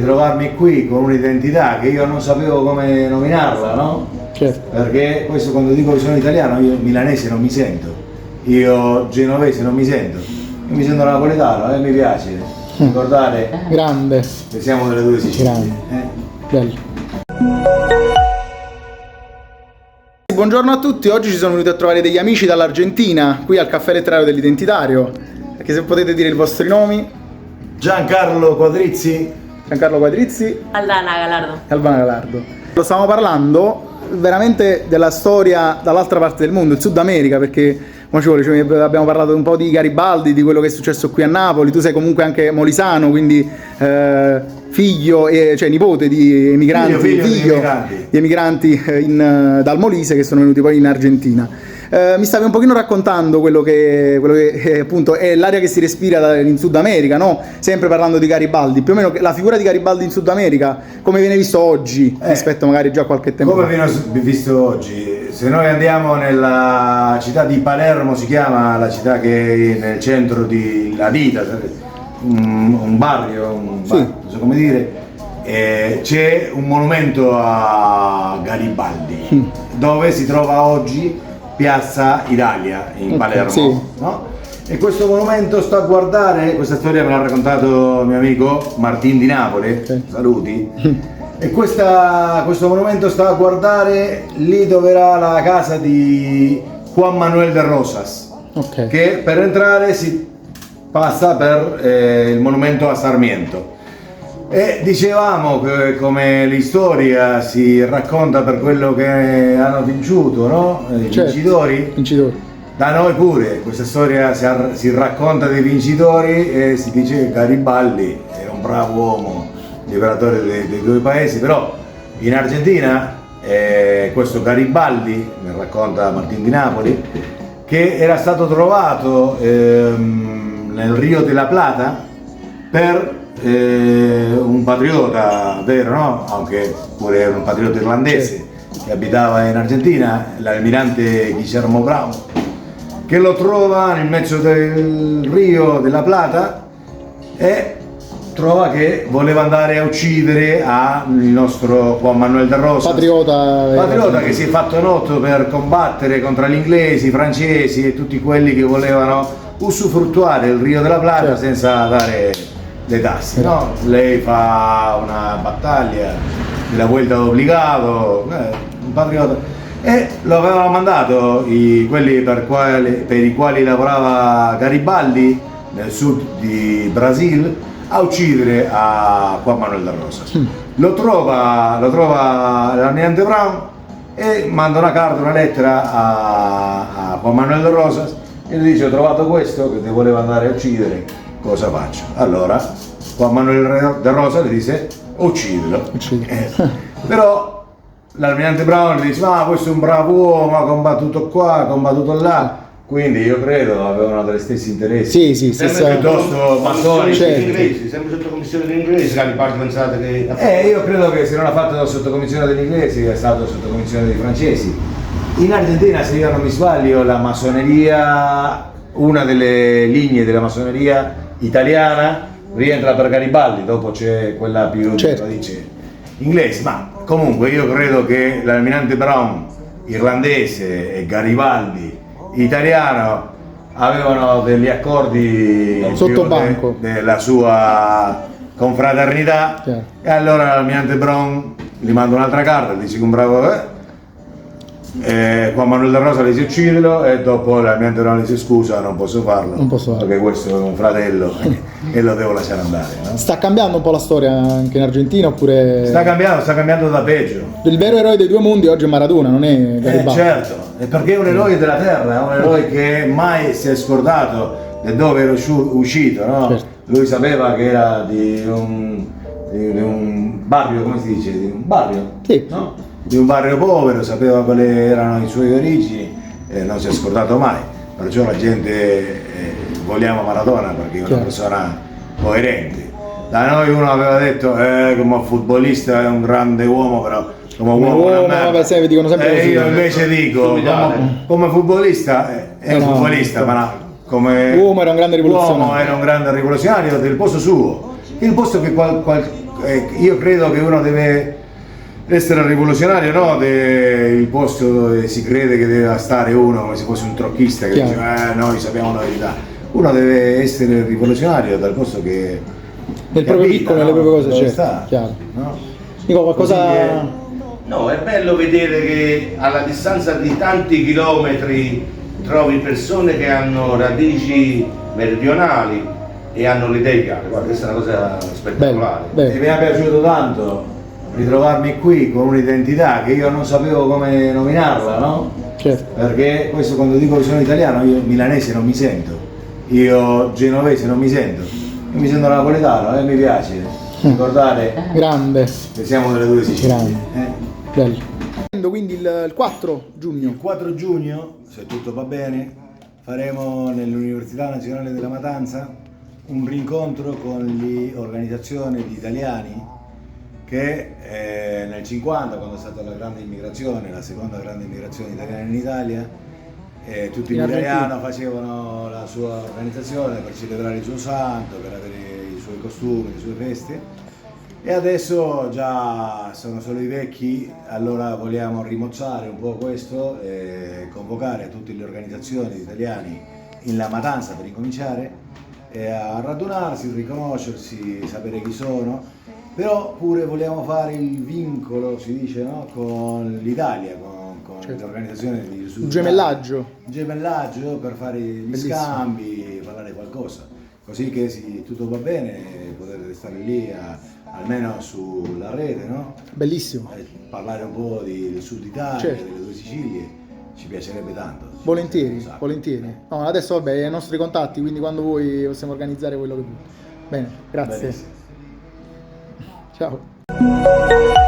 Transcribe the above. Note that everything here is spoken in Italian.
Trovarmi qui con un'identità che io non sapevo come nominarla, no? Certo. Perché questo quando dico che sono italiano, io milanese non mi sento, io genovese non mi sento, io mi sento napoletano e mi piace ricordare Grande. che siamo delle due Sicilie. Bello. Buongiorno a tutti, oggi ci sono venuti a trovare degli amici dall'Argentina, qui al Caffè Letterario dell'Identitario. Perché se potete dire i vostri nomi. Giancarlo Quadrizzi. Giancarlo Quadrizzi. Aldana Galardo. Albana Galardo. Lo stiamo parlando veramente della storia dall'altra parte del mondo, il Sud America, perché come ci vuole, abbiamo parlato un po' di Garibaldi, di quello che è successo qui a Napoli. Tu sei comunque anche molisano, quindi figlio, cioè nipote di emigranti, figlio di emigranti dal Molise che sono venuti poi in Argentina. Mi stavi un pochino raccontando quello che appunto è l'aria che si respira in Sud America, no? Sempre parlando di Garibaldi, più o meno la figura di Garibaldi in Sud America, come viene visto oggi rispetto magari già a qualche tempo fa? Come viene visto oggi? Se noi andiamo nella città di Palermo, si chiama la città che è nel centro di La Vita, un barrio, sì. Non so come dire, c'è un monumento a Garibaldi, dove si trova oggi Piazza Italia in Palermo, sì. No? E questo monumento sta a guardare, questa storia me l'ha raccontato mio amico Martin di Napoli, saluti, e questo monumento sta a guardare lì dove era la casa di Juan Manuel de Rosas, che per entrare si passa per il monumento a Sarmiento. E dicevamo che come l'istoria si racconta per quello che hanno vinciuto, no? I vincitori. Da noi pure questa storia si racconta dei vincitori e si dice che Garibaldi era un bravo uomo, liberatore dei due paesi, però in Argentina questo Garibaldi, mi racconta Martin di Napoli, che era stato trovato nel Rio de la Plata per un patriota vero, no? Anche pure era un patriota irlandese che abitava in Argentina, l'almirante Guillermo Brown, che lo trova nel mezzo del Rio della Plata e trova che voleva andare a uccidere il nostro Juan Manuel de Rosas, patriota che si è fatto noto per combattere contro gli inglesi, i francesi e tutti quelli che volevano usufruttare il Rio della Plata senza dare le tasse, no? Lei fa una battaglia della Vuelta Obbligato, un patriota, e lo avevano mandato quelli per i quali lavorava Garibaldi nel sud di Brasil a uccidere a Juan Manuel de Rosas. Lo trova l'almirante Brown e manda una carta, una lettera a Juan Manuel de Rosas e gli dice: ho trovato questo che ti voleva andare a uccidere, cosa faccio? Allora Juan Manuel de Rosas gli dice: uccidilo. Però l'almirante Brown gli dice: ma questo è un bravo uomo, ha combattuto qua, ha combattuto là, quindi io credo avevano degli stessi interessi. Sì, piuttosto massonici, sempre sotto commissione degli inglesi. Garibaldi pensate che io credo che se non ha fatto sotto commissione degli inglesi è stato sotto commissione dei francesi. In Argentina, se io non mi sbaglio, la massoneria, una delle linee della massoneria italiana rientra per Garibaldi, dopo c'è quella più dice inglese, ma comunque io credo che l'almirante Brown irlandese e Garibaldi italiano avevano degli accordi sotto banco della sua confraternità, e allora l'almirante Brown gli manda un'altra carta, dice che un bravo Juan Manuel de Rosas le dice uccidilo, e dopo l'almirante Brown dice: scusa, non posso farlo perché questo è un fratello e lo devo lasciare andare, no? Sta cambiando un po' la storia anche in Argentina, oppure sta cambiando da peggio. Il vero eroe dei due mondi oggi è Maradona, non è Garibaldi. Certo, è perché è un eroe della terra, è un eroe che mai si è scordato di dove era uscito, no? Lui sapeva che era di un barrio, come si dice? Di un barrio? Sì. No? Di un barrio povero, sapeva quali erano i suoi origini e non si è scordato mai, perciò la gente vogliamo Maradona perché è una persona coerente. Da noi uno aveva detto come futbolista è un grande uomo, però come uomo dicono sempre io invece dico come futbolista è un futbolista, ma come uomo era un grande rivoluzionario, del posto suo, il posto che io credo che uno deve essere rivoluzionario, no? Il posto dove si crede che deve stare uno come se fosse un trocchista che Chiaro. dice noi sappiamo la verità. Uno deve essere rivoluzionario dal posto che Nel proprio abita, piccolo, no? nelle proprie cose, Dove certo, sta, chiaro. no? Nico, qualcosa... Così No, è bello vedere che alla distanza di tanti chilometri trovi persone che hanno radici meridionali e hanno le idee chiare. Guarda, questa è una cosa spettacolare. Bello. E mi è piaciuto tanto ritrovarmi qui con un'identità che io non sapevo come nominarla, no? Certo. Perché questo quando dico che sono italiano, io milanese non mi sento, io genovese non mi sento, io mi sento napoletano e mi piace ricordare Grande, che siamo delle due Sicilie. grande. Bello. Quindi il 4 giugno. Il 4 giugno, se tutto va bene, faremo nell'Università Nazionale della Matanza un rincontro con le organizzazioni di italiani che nel 50, quando è stata la grande immigrazione, la seconda grande immigrazione italiana in Italia, tutti gli In Argentina. italiani facevano la sua organizzazione per celebrare il suo santo, per avere i suoi costumi, le sue feste. E adesso già sono solo i vecchi, allora vogliamo rimozzare un po' questo e convocare tutte le organizzazioni di italiani in La Matanza per incominciare a radunarsi, riconoscersi, sapere chi sono, però pure vogliamo fare il vincolo, si dice, no? Con l'Italia, con Certo. le organizzazioni di Sud. Un gemellaggio. Un gemellaggio per fare gli Bellissimo. scambi, parlare qualcosa, così che tutto va bene, potete stare lì almeno sulla rete, no? Bellissimo. Parlare un po' del Sud Italia, Certo. delle due Sicilie, ci piacerebbe tanto. Ci piacerebbe Volentieri, un sacco. volentieri. No, adesso vabbè, ai nostri contatti, quindi quando vuoi possiamo organizzare quello che vuoi. Bene, grazie. Benissimo. Ciao.